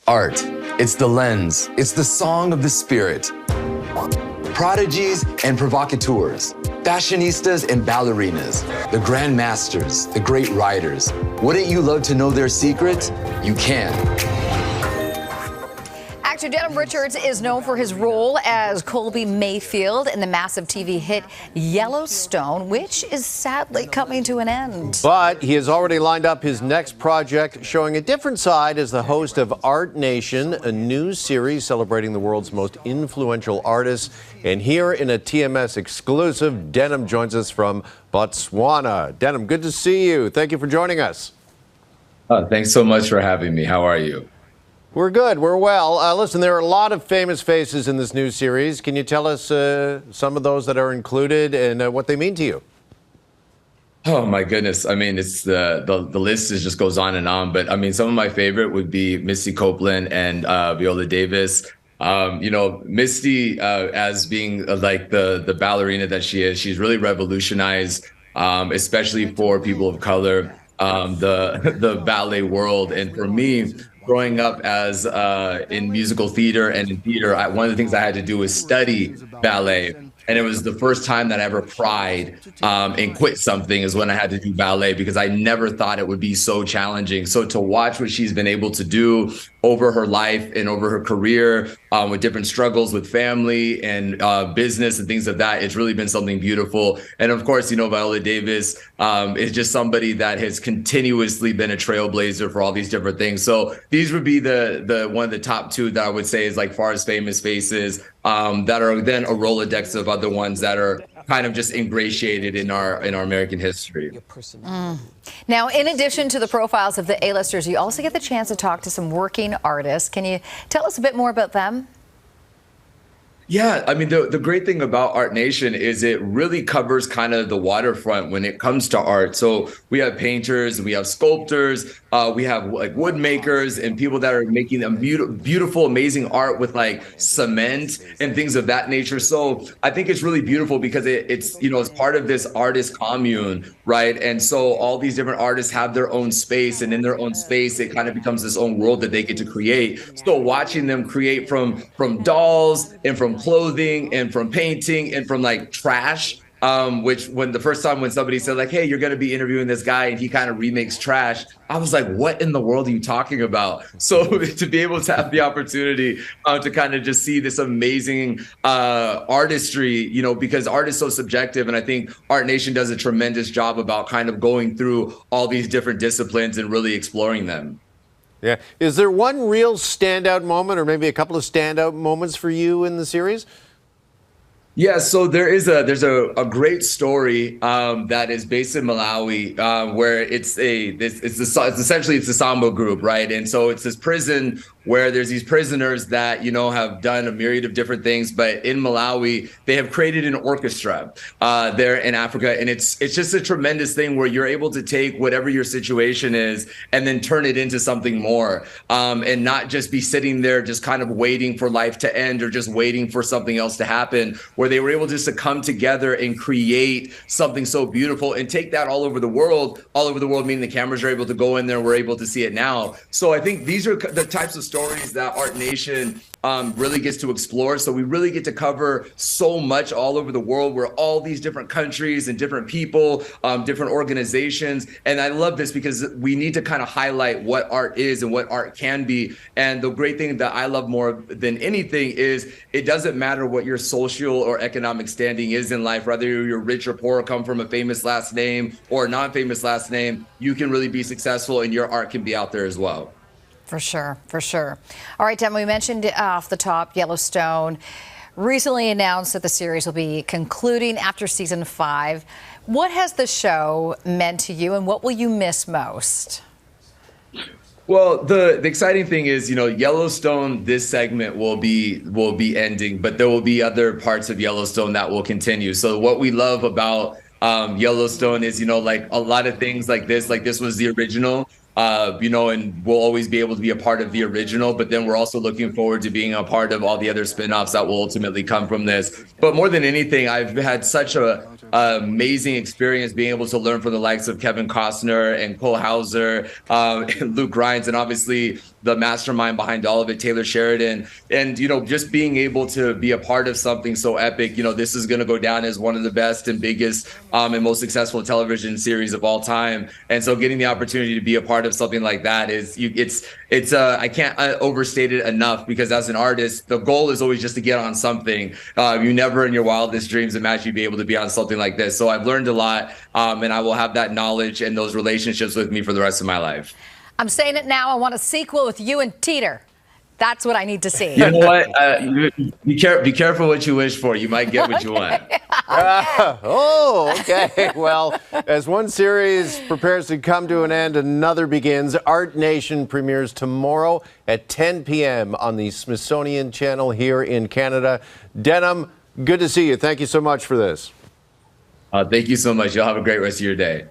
Art. It's the lens. It's the song of the spirit. Prodigies and provocateurs. Fashionistas and ballerinas. The grandmasters. The great writers. Wouldn't you love to know their secret? You can. Actor Denham Richards is known for his role as Colby Mayfield in the massive TV hit Yellowstone, which is sadly coming to an end. But he has already lined up his next project, showing a different side as the host of Art Nation, a new series celebrating the world's most influential artists. And here in a TMS exclusive, Denham joins us from Botswana. Denham, good to see you. Thank you for joining us. Thanks so much for having me. How are you? We're good. We're well. Listen, there are a lot of famous faces in this new series. Can you tell us some of those that are included and what they mean to you? Oh my goodness. I mean, it's the list just goes on and on. But I mean, some of my favorite would be Misty Copeland and Viola Davis. Misty, as being like the ballerina that she is, she's really revolutionized, especially for people of color, the ballet world. And for me, growing up as in musical theater and in theater, one of the things I had to do was study ballet. And it was the first time that I ever cried and quit something is when I had to do ballet, because I never thought it would be so challenging. So to watch what she's been able to do over her life and over her career with different struggles with family and business and things of that, it's really been something beautiful. And of course, Viola Davis is just somebody that has continuously been a trailblazer for all these different things. So these would be the one of the top two that I would say is like far as famous faces that are then a Rolodex of other ones that are kind of just ingratiated in our American history. Now, in addition to the profiles of the A-listers, you also get the chance to talk to some working artists. Can you tell us a bit more about them? Yeah, I mean, the great thing about Art Nation is it really covers kind of the waterfront when it comes to art. So we have painters, we have sculptors, we have like wood makers and people that are making a beautiful, amazing art with like cement and things of that nature. So I think it's really beautiful because it's it's part of this artist commune, right? And so all these different artists have their own space, and in their own space, it kind of becomes this own world that they get to create. So watching them create from dolls and from clothing and from painting and from like trash, which when the first time when somebody said like, hey, you're going to be interviewing this guy and he kind of remakes trash, I was like, what in the world are you talking about? So to be able to have the opportunity to kind of just see this amazing artistry, because art is so subjective. And I think Art Nation does a tremendous job about kind of going through all these different disciplines and really exploring them. Yeah. Is there one real standout moment or maybe a couple of standout moments for you in the series? Yeah, so there's a great story that is based in Malawi where it's essentially a Sambo group, right? And so it's this prison where there's these prisoners that have done a myriad of different things, but in Malawi they have created an orchestra there in Africa, and it's just a tremendous thing where you're able to take whatever your situation is and then turn it into something more, and not just be sitting there just kind of waiting for life to end or just waiting for something else to happen. Where they were able just to come together and create something so beautiful and take that all over the world, meaning the cameras are able to go in there. We're able to see it now. So I think these are the types of stories that Art Nation really gets to explore. So we really get to cover so much all over the world, where all these different countries and different people, different organizations. And I love this because we need to kind of highlight what art is and what art can be. And the great thing that I love more than anything is it doesn't matter what your social or economic standing is in life, whether you're rich or poor, come from a famous last name or a non-famous last name, you can really be successful and your art can be out there as well. For sure, for sure. All right, Dem, we mentioned off the top Yellowstone recently announced that the series will be concluding after season 5. What has the show meant to you and what will you miss most? Well, the exciting thing is, Yellowstone, this segment will be ending, but there will be other parts of Yellowstone that will continue. So what we love about Yellowstone is, like a lot of things like this was the original. And we'll always be able to be a part of the original, but then we're also looking forward to being a part of all the other spinoffs that will ultimately come from this. But more than anything, I've had such a amazing experience being able to learn from the likes of Kevin Costner and Cole Hauser, and Luke Grimes, and obviously the mastermind behind all of it, Taylor Sheridan. And, just being able to be a part of something so epic, this is going to go down as one of the best and biggest and most successful television series of all time. And so getting the opportunity to be a part of something like that I can't overstate it enough, because as an artist, the goal is always just to get on something. You never in your wildest dreams imagine you'd be able to be on something like this. So I've learned a lot, and I will have that knowledge and those relationships with me for the rest of my life. I'm saying it now. I want a sequel with you and Teeter. That's what I need to see. You know what? Be careful what you wish for. You might get what you want. Okay. Well, as one series prepares to come to an end, another begins. Art Nation premieres tomorrow at 10 p.m. on the Smithsonian Channel here in Canada. Denham, good to see you. Thank you so much for this. Thank you so much. Y'all have a great rest of your day.